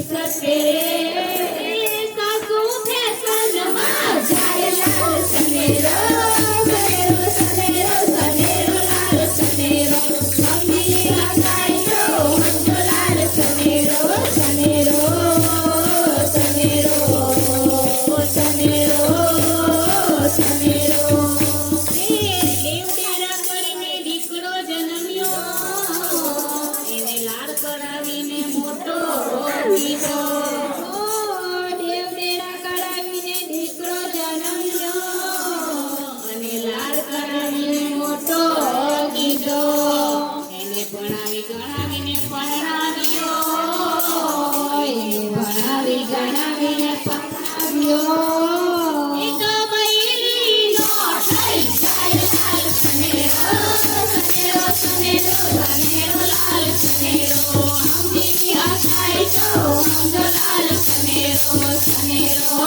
સકે સાસુ ફેશનમાં જાય લાલ સનેરો સનેરો સનેરો સનેરો લાલ સનેરો મમ્મી આકાઈ તો હંજો લાલ સનેરો સનેરો સનેરો સનેરો સનેરો દેવડેરા કરીને દીકરો જન્મ્યો એને લાડ કરાવીને મોટો કીધો દેવડેરા કરાવીને દીકરો જન્મ્યો અને લાડ કરાવીને મોટો કીધો એને ભણાવી ગણાવીને પરણાવ્યો એને ભણાવી ગણાવીને પરણાવ્યો એક બૈરીનો થઈ જાય લાલ સનેરો સનેરો સનેરો સનેરો લાલ સનેરો મમ્મી આકાઈ તો હંજો લાલ સનેરો સનેરો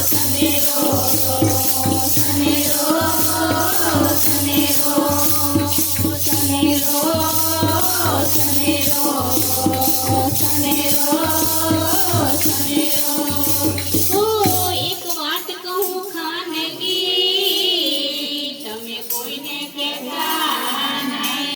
સનેરો